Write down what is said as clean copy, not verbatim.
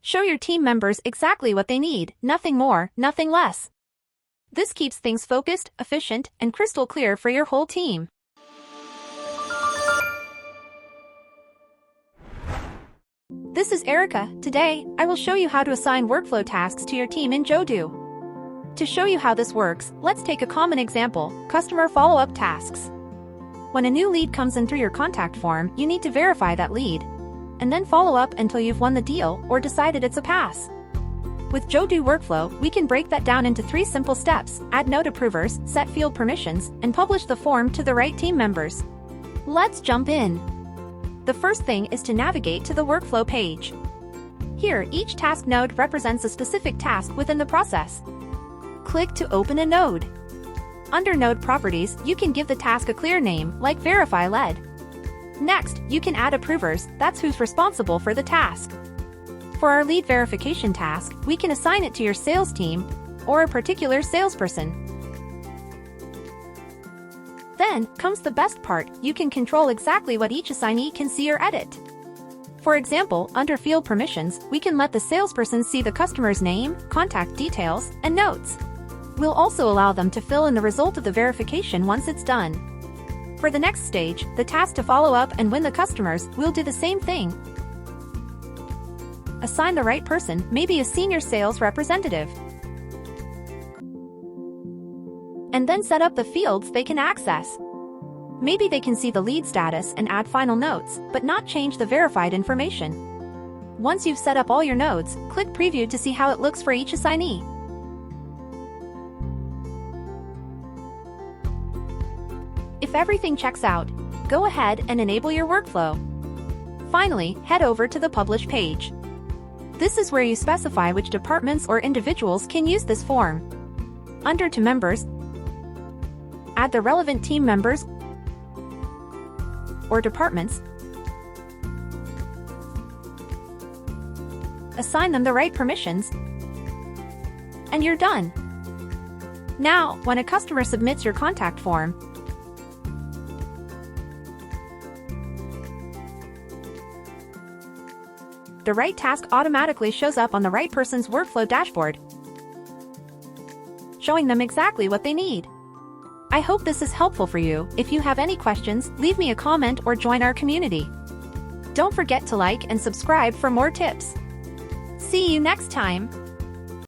Show your team members exactly what they need, nothing more, nothing less. This keeps things focused, efficient, and crystal clear for your whole team. This is Erica. Today, I will show you how to assign workflow tasks to your team in Jodoo. To show you how this works, let's take a common example, customer follow-up tasks. When a new lead comes in through your contact form, you need to verify that lead, and then follow up until you've won the deal or decided it's a pass. With Jodoo Workflow, we can break that down into 3 simple steps: add note approvers, set field permissions, and publish the form to the right team members. Let's jump in. The first thing is to navigate to the workflow page. Here, each task node represents a specific task within the process. Click to open a node. Under Node Properties, you can give the task a clear name, like Verify Lead. Next, you can add approvers, that's who's responsible for the task. For our lead verification task, we can assign it to your sales team or a particular salesperson. Then comes the best part, you can control exactly what each assignee can see or edit. For example, under Field Permissions, we can let the salesperson see the customer's name, contact details, and notes. We'll also allow them to fill in the result of the verification once it's done. For the next stage, the task to follow up and win the customers, we'll do the same thing. Assign the right person, maybe a senior sales representative. And then set up the fields they can access. Maybe they can see the lead status and add final notes, but not change the verified information. Once you've set up all your nodes, click Preview to see how it looks for each assignee. If everything checks out, go ahead and enable your workflow. Finally, head over to the Publish page. This is where you specify which departments or individuals can use this form. Under To Members, add the relevant team members or departments. Assign them the right permissions, and you're done. Now, when a customer submits your contact form, the right task automatically shows up on the right person's workflow dashboard, showing them exactly what they need. I hope this is helpful for you. If you have any questions, leave me a comment or join our community. Don't forget to like and subscribe for more tips. See you next time.